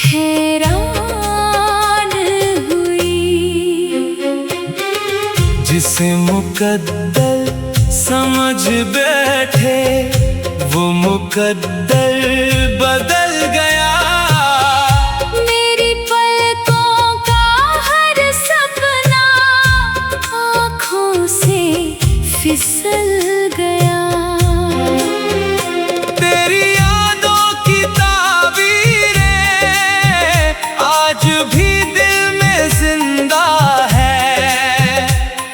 हैरान हुई। जिसे मुकद्दर समझ बैठे वो मुकद्दर बदल गया। मेरी पलकों का हर सपना आँखों से फिसल गया। तेरी यादों की ताबीरें आज भी दिल में जिंदा है।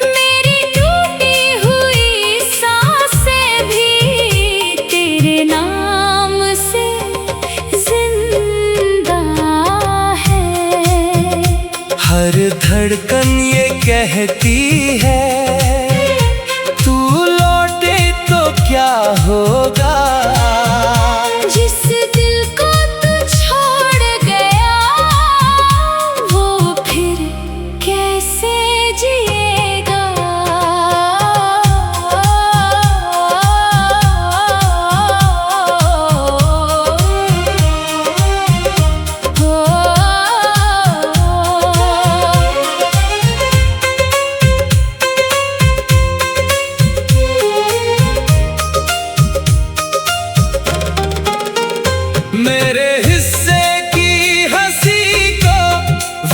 मेरी टूटी हुई सांसें भी तेरे नाम से जिंदा है। हर धड़कन ये कहती है तू लौटे तो क्या होगा। जिस दिल को तू छोड़ गया वो फिर कैसे जिएगा। मेरे हिस्से की हंसी को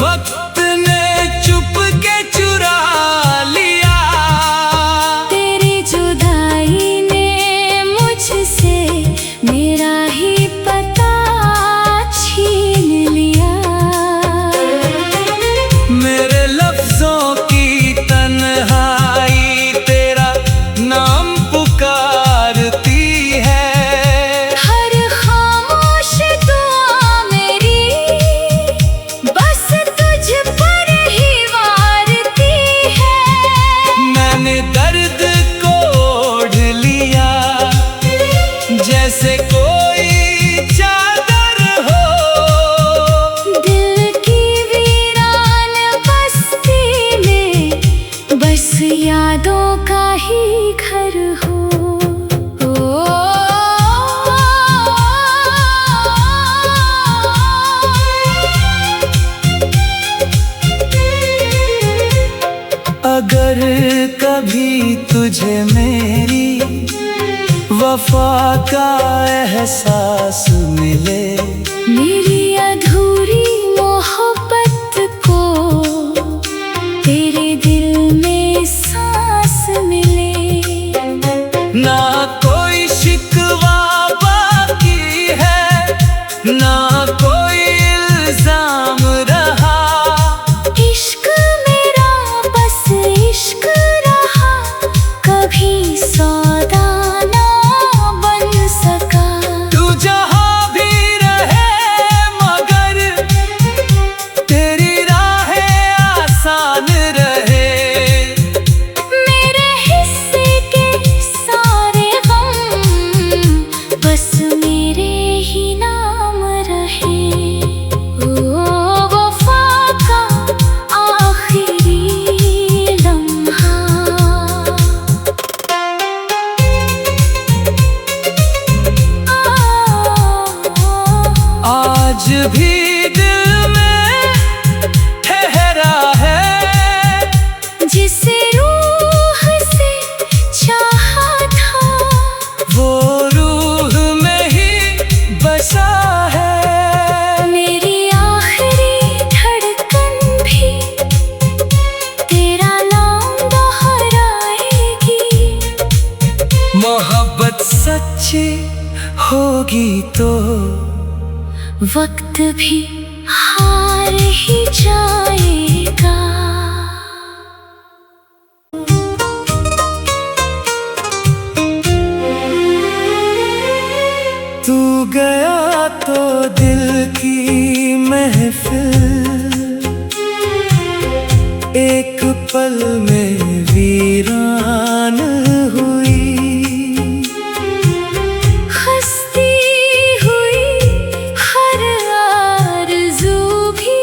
वक्त ने चुपके चुरा लिया। तेरी जुदाई ने मुझसे मेरा ही पता छीन लिया। मेरे लफ्जों की तन्हाई तेरा नाम पुकारती है। हर खामोश दुआ मेरी बस तुझ पर ही वारती है। मैंने दर्द को ओढ़ लिया जैसे कोई चादर हो। दिल की वीरान बस्ती में बस यादों का ही घर हो। अगर कभी तुझे मेरी वफा का एहसास मिले। मेरी अधूरी मोहब्बत को तेरे दिल में सांस मिले। ना कोई शिकवा बाकी है ना कोई इल्जाम रहा। इश्क मेरा बस इश्क रहा कभी सौदा ना बन सका। तू जहाँ भी रहे मगर तेरी राहें आसान रहे। मेरे हिस्से के सारे गम बस मेरे ही नाम रहे। ओ वफा का आखिरी लम्हा। आज भी दिल में ठहरा है जिसे रूह से चाहा था वो रूह में ही बसा है। मेरी आखिरी धड़कन भी तेरा नाम दोहराएगी। मोहब्बत सच्ची होगी तो वक्त भी हार ही जाएगा। तू गया तो दिल की महफिल एक पल में वीरान हुई। हंसती हुई हर आरज़ू भी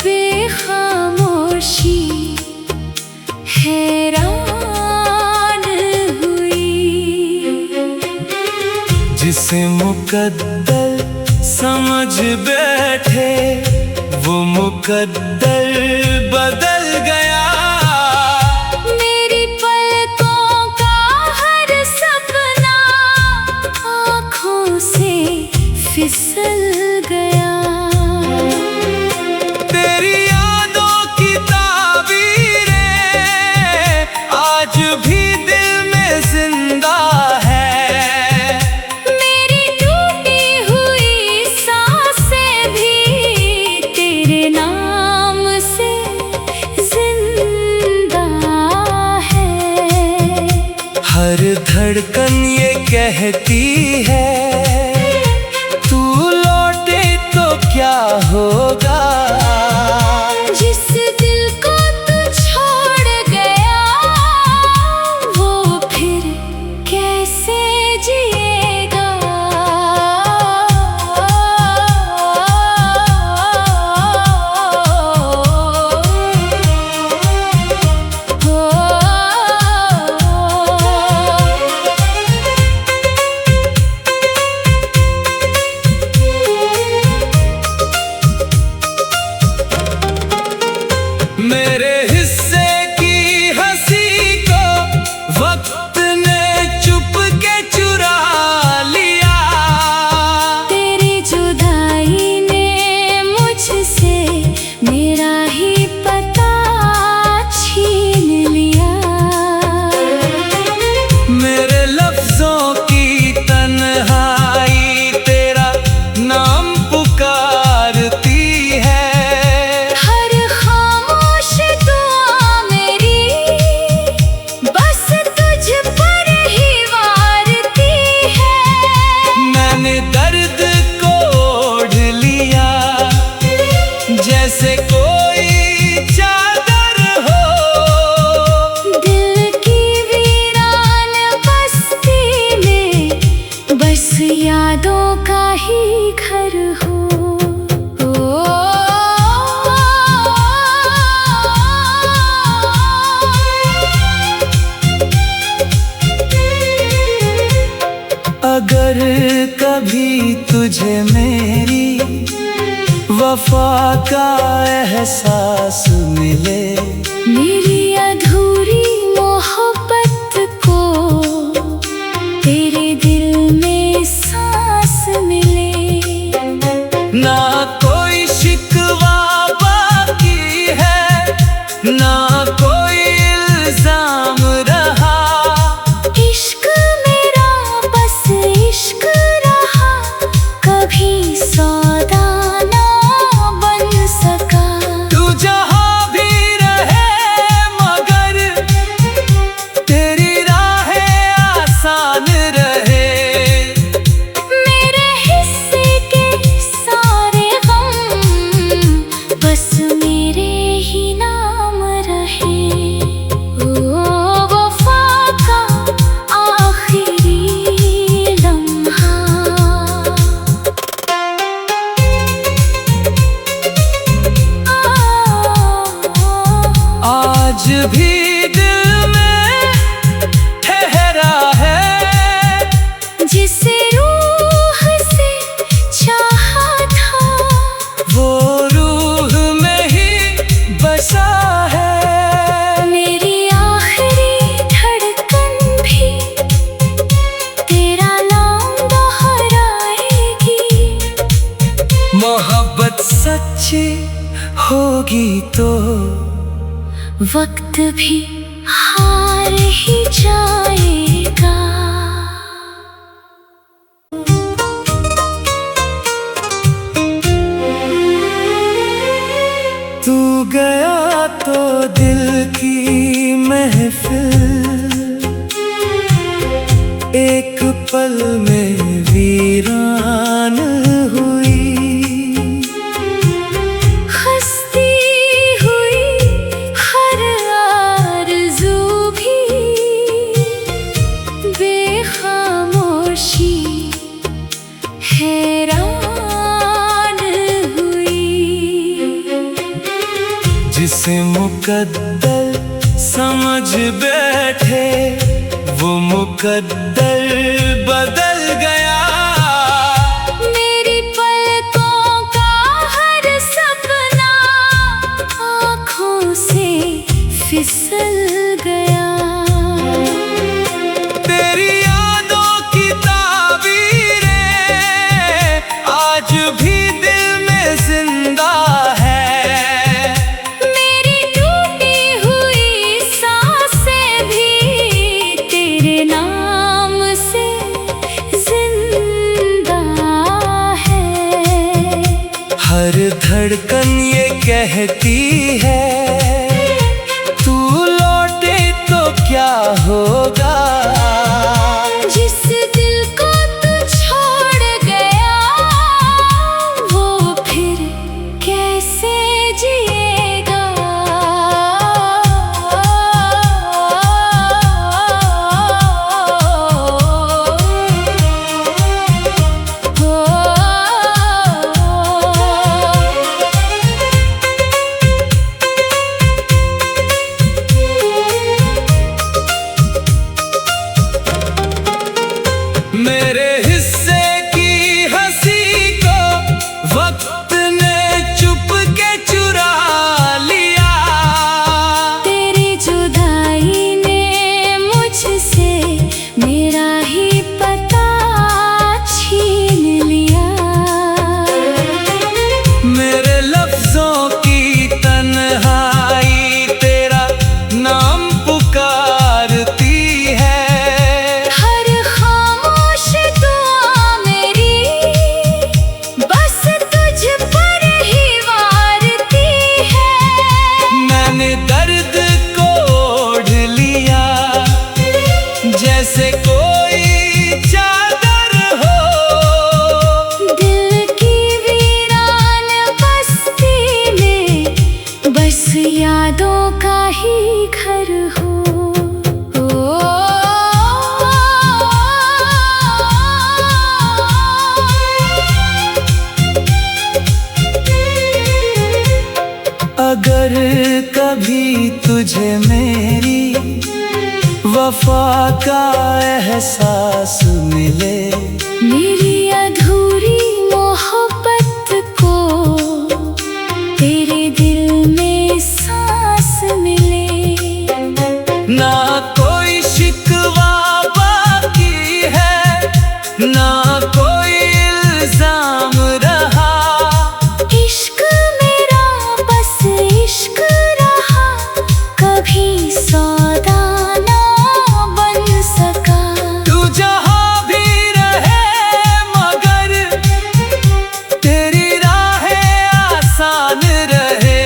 बेखामोशी हैरान हुई। जिसे मुकद्दर समझ बैठे वो मुकद्दर बदल गया। मेरी पलकों का हर सपना आँखों से फिसल गया। तेरी यादों की ताबीरें आज भी दिल में जिंदा है। मेरी टूटी हुई सांसें भी तेरे नाम से जिंदा है। हर धड़कन ये कहती है तू लौटे तो क्या होगा। जिस दिल को तू छोड़ गया वो फिर कैसे जिएगा। मेरे हिस्से की हंसी को वक्त ने चुप के चुरा लिया। तेरी जुदाई ने मुझसे मेरा ही पता छीन लिया। मेरे लफ्जों की तन्हाई तेरा नाम पुकारती है। हर खामोश दुआ मेरी बस तुझ पर ही वारती है। मैंने दर्द को ओढ़ लिया जैसे कोई चादर हो। दिल की वीरान बस्ती में बस यादों का ही घर हो। अगर कभी तुझे मेरी वफा का एहसास मिले, मेरी अधूरी मोहब्बत को तेरे दिल में सांस मिले। ना कोई शिकवा बाकी है ना कोई इल्जाम रहा। इश्क मेरा बस इश्क रहा कभी सौदा ना बन सका। तू जहाँ भी रहे मगर तेरी राहें आसान रहे। मेरे हिस्से के सारे गम बस मेरे ही नाम रहे। ओ वफा का आखिरी लम्हा। आज भी दिल में ठहरा है जिसे रूह से चाहा था वो रूह में ही बसा है। मेरी आखिरी धड़कन भी तेरा नाम दोहराएगी। मोहब्बत सच्ची होगी तो वक्त भी हार ही जाएगा। तू गया तो दिल की महफिल एक पल में वीरान हुई। हंसती हुई हर आरज़ू भी बेखामोशी हैरान हुई। जिसे मुकद्दर समझ बैठे वो मुकद्दर बदल गया। मेरी पल भी दिल में जिंदा है। मेरी टूटी हुई सांसें भी तेरे नाम से जिंदा है। हर धड़कन ये कहती है, तू लौटे तो क्या होगा। जिस दिल को तू छोड़ गया वो फिर कैसे जिएगा। मेरे हिस्से की हंसी को वक्त ने चुपके चुरा लिया। तेरी जुदाई ने मुझसे मेरा ही पता छीन लिया। मेरे लफ्जों की तन्हाई तेरा नाम पुकारती है। हर खामोश दुआ मेरी बस तुझ पर ही वारती है। मैंने दर्द को ओढ़ लिया जैसे कोई चादर हो। दिल की वीरान बस्ती में बस यादों का ही घर हो। अगर कभी तुझे मेरी वफा का एहसास मिले, मेरी अधूरी मोहब्बत को तेरे दिल में सांस मिले। ना कोई शिकवा बाकी है, ना कोई इल्जाम रहा। इश्क मेरा बस इश्क रहा, कभी सौदा ना बन सका। तू जहाँ भी रहे मगर तेरी राहें आसान रहे।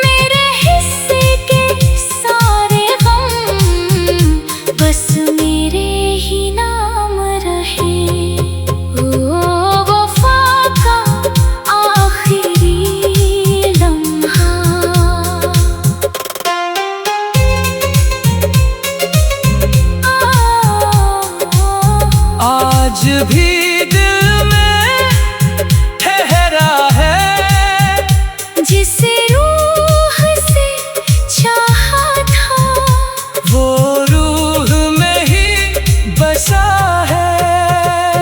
मेरे हिस्से के सारे गम बस मेरे ही नाम रहे। ओ वफा का आखिरी लम्हा। आज भी दिल में ठहरा है, जिसे रूह से चाहा था वो रूह में ही बसा है।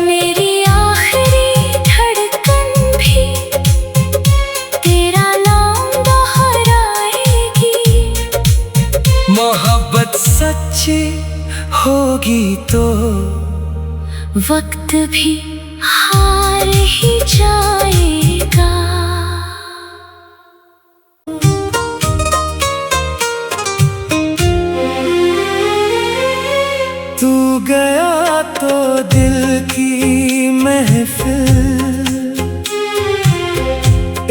मेरी आखिरी धड़कन भी तेरा नाम दोहराएगी। मोहब्बत सच्ची होगी तो वक्त भी हार ही जाएगा। तू गया तो दिल की महफिल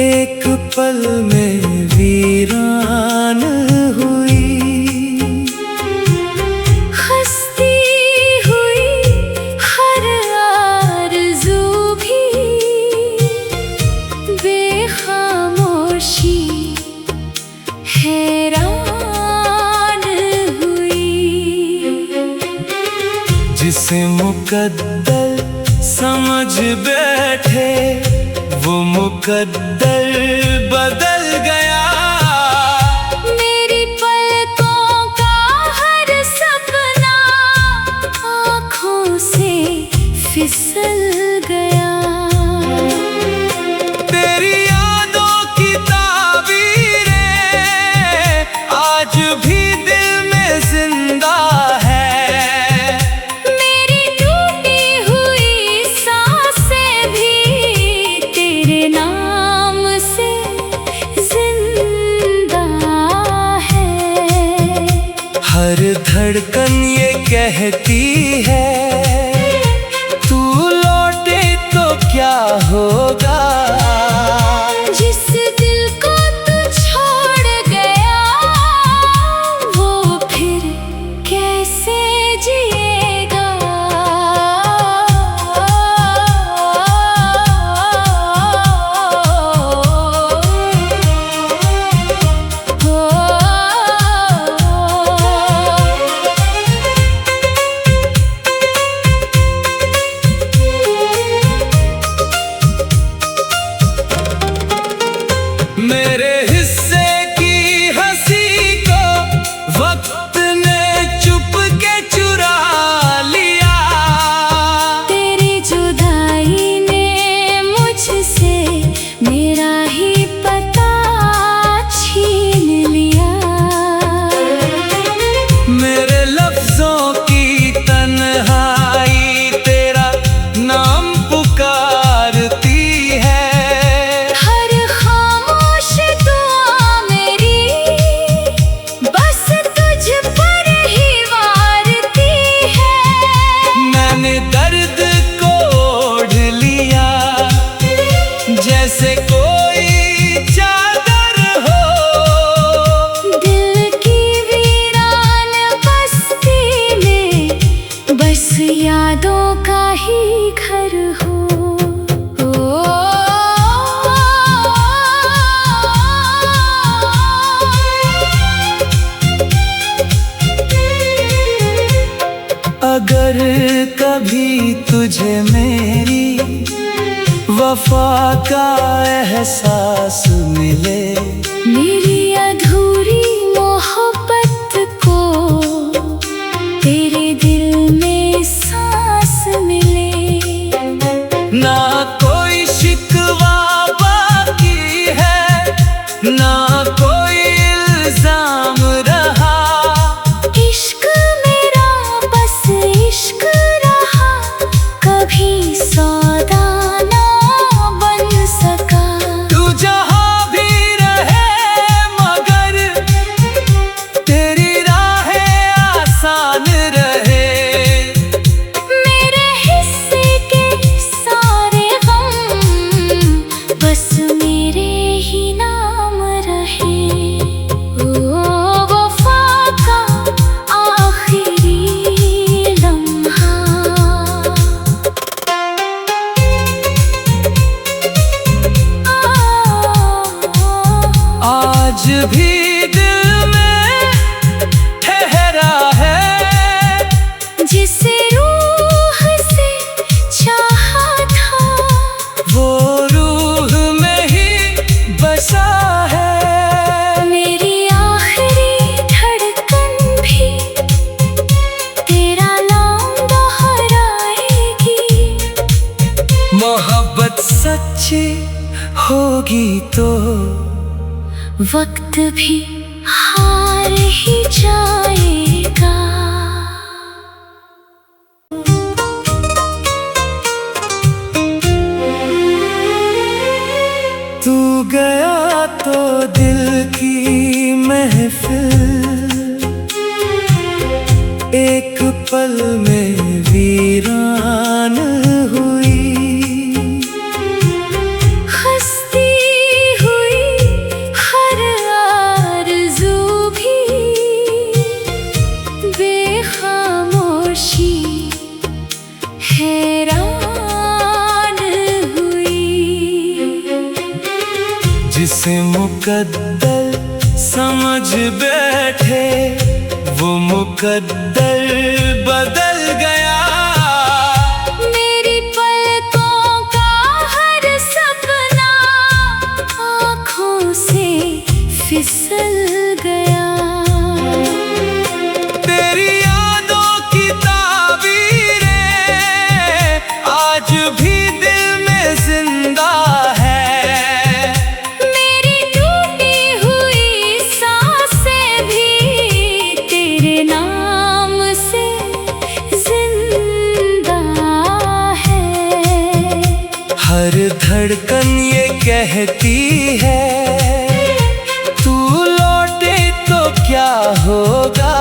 एक पल में वीरान हुई। हंसती हुई हर आरज़ू भी बेखामोशी हैरान हुई। जिसे मुकद्दर समझ बैठे वो मुकद्दर बदल गया। मेरी पलकों का हर सपना आँखों से फिसल गया। तेरी यादों की ताबीरें आज भी दिल में जिंदा है। मेरी टूटी हुई सांसें भी धड़कन ये कहती है, तू लौटे तो क्या होगा। जिस दिल को तू छोड़ गया वो फिर कैसे जिएगा। मेरे हिस्से की हंसी को वक्त ने चुप के चुरा लिया। तेरी जुदाई ने मुझसे मेरा ही पता छीन लिया। मेरे लफ्जों की तन्हाई तेरा नाम पुकारती है। हर खामोश दुआ मेरी बस तुझ पर ही वारती है। मैंने दर्द को ओढ़ लिया जैसे कोई चादर हो। दिल की वीरान बस्ती में बस यादों का ही घर हो। अगर कभी तुझे मेरी वफा का एहसास मिले, मेरी अधूरी मोहब्बत को तेरे दिल में सांस मिले। ना कोई शिकवा बाकी है, ना कोई इल्जाम रहा। इश्क मेरा बस इश्क रहा, कभी सौदा ना बन सका। तू जहाँ भी रहे मगर तेरी राहें आसान रहे। मेरे हिस्से के सारे गम बस मेरे ही नाम रहे। ओ वफा का आखिरी लम्हा। आज भी दिल में ठहरा है, जिसे रूह से चाहा था वो रूह में ही बसा है। मेरी आखिरी धड़कन भी तेरा नाम दोहराएगी। मोहब्बत सच्ची होगी तो वक्त भी हार ही जाएगा। तू गया तो दिल की महफिल एक पल में वीरान हुई। हंसती हुई हर आरज़ू भी बेखामोशी हैरान हुई। जिसे मुकद्दर समझ बैठे वो मुकद्दर बदल गया। मेरी पलकों का हर सपना आँखों से फिसल गया। तेरी यादों की ताबीरें आज भी दिल में जिंदा है। मेरी टूटी हुई सांसें भी तेरे नाम से जिंदा है। हर धड़कन ये कहती है, तू लौटे तो क्या होगा।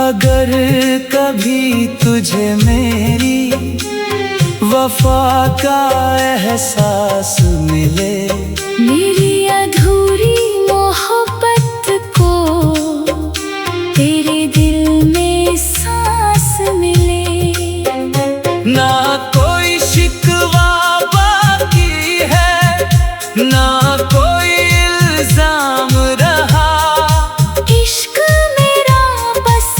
अगर कभी तुझे मेरी वफा का एहसास मिले, मेरी अधूरी मोहब्बत को तेरे दिल में सांस मिले, ना कोई शिकवा बाकी है, ना कोई इल्जाम रहा। इश्क मेरा बस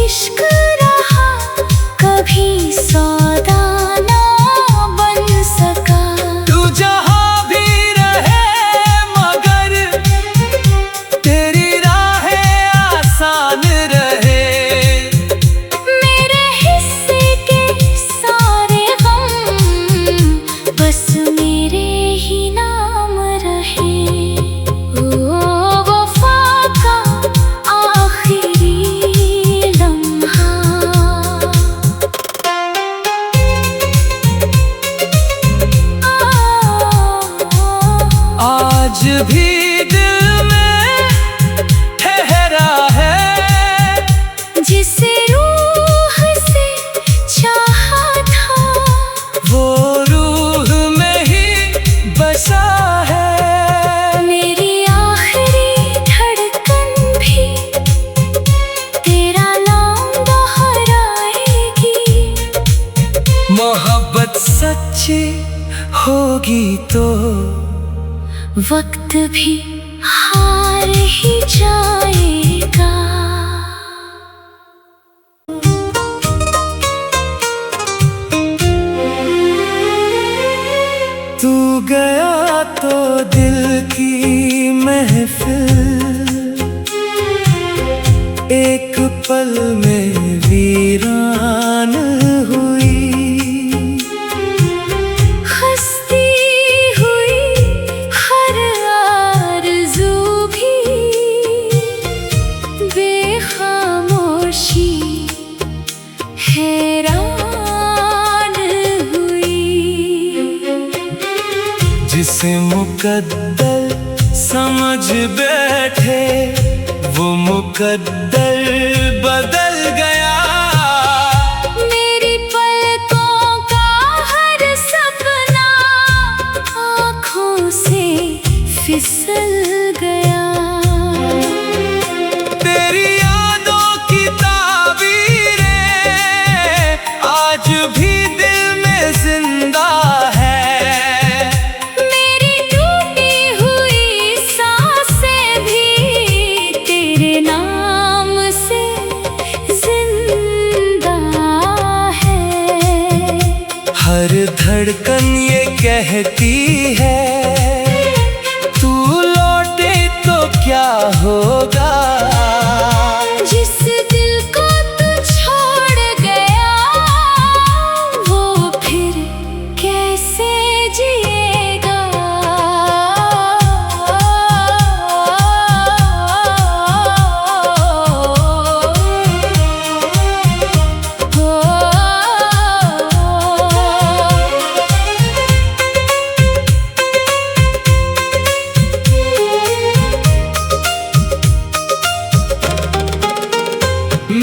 इश्क रहा, कभी सौदा ना बन सका। तू जहाँ भी रहे मगर तेरी राहें आसान रहे। मेरे हिस्से के सारे गम बस मेरे ही नाम रहे। ओ वफा का आखिरी लम्हा। आज भी दिल में ठहरा है, जिसे रूह से चाहा था, वो रूह में ही बसा है। मेरी आखिरी धड़कन भी तेरा नाम दोहराएगी। मोहब्बत सच्ची होगी तो वक्त भी हार ही जाएगा। तू गया तो दिल की महफिल एक पल में वीरान हुई। हंसती हुई हर आरज़ू भी बेखामोशी हैरान हुई। जिसे मुकद्दर समझ बैठे वो मुकद्दर बदल गया। मेरी पलकों का हर सपना आँखों से फिसल गया। तेरी यादों की ताबीरें आज भी दिल में जिंदा है। मेरी टूटी हुई सांसें भी तेरे नाम से जिंदा है। हर धड़कन ये कहती है तू लौटे तो क्या होगा। जिस दिल को तू छोड़ गया वो फिर कैसे जिएगा।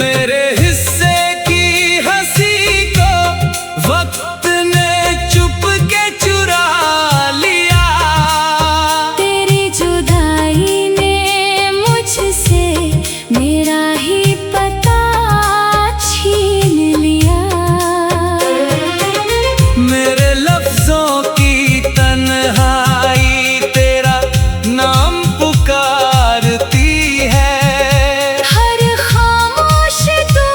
मेरे हिस्से की हंसी को वक्त ने चुप के चुरा लिया। तेरी जुदाई ने मुझसे मेरा ही पता छीन लिया। मेरे लफ्जों की तन्हाई तेरा नाम पुकारती है। हर खामोश तू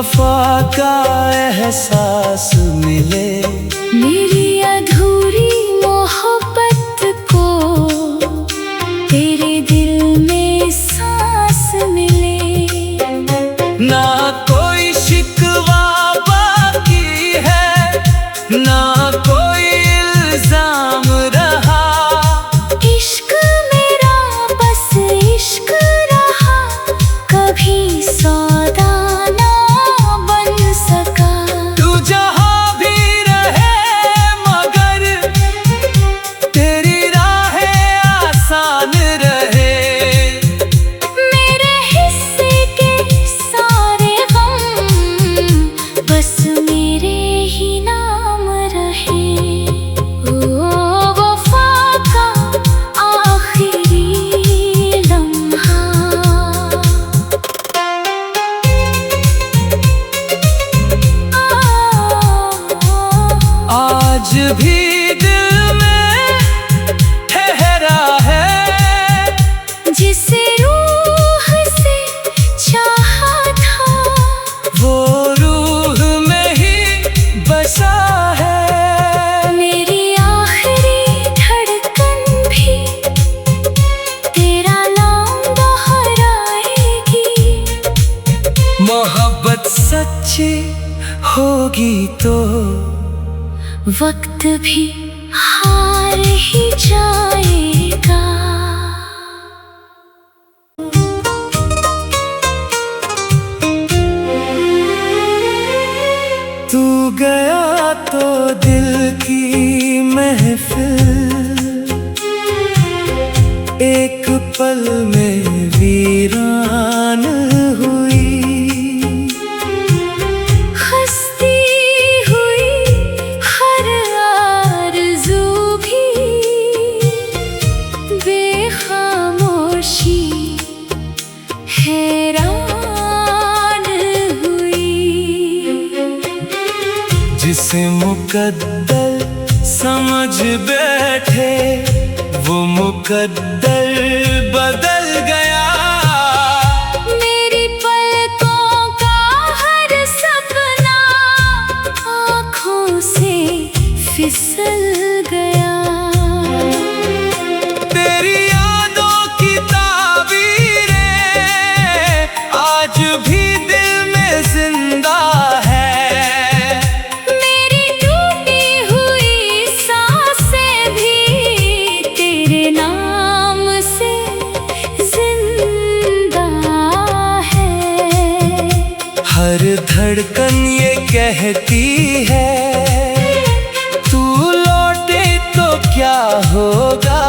वफा का एहसास मिले, मेरी अधूरी मोहब्बत को तेरे दिल में सांस मिले। ना कोई शिकवा बाकी है, ना कोई इल्जाम रहा। इश्क मेरा बस इश्क रहा, कभी सौदा ना बन सका। तू जहाँ भी रहे मगर तेरी राहें आसान रहे। मेरे हिस्से के सारे गम बस मेरे ही नाम रहे। ओ वफा का आखिरी लम्हा। आज भी दिल में ठहरा है, जिसे रूह से चाहा था, वो रूह में ही बसा है। मेरी आखिरी धड़कन भी तेरा नाम दोहराएगी। मोहब्बत सच्ची होगी तो वक्त भी हार ही जाएगा। तू गया तो दिल की महफिल एक पल में वीरान हुई। हंसती हुई हर आरज़ू भी बेखामोशी हैरान हुई। जिसे मुकद्दर समझ बैठे वो मुकद्दर बदल गया। मेरी पलकों का हर सपना आँखों से फिसल गया। तेरी यादों की ताबीरें आज भी दिल में जिंदा है। मेरी टूटी हुई सांसें भी तेरे नाम से जिंदा है। हर धड़कन ये कहती है तू लौटे तो क्या होगा।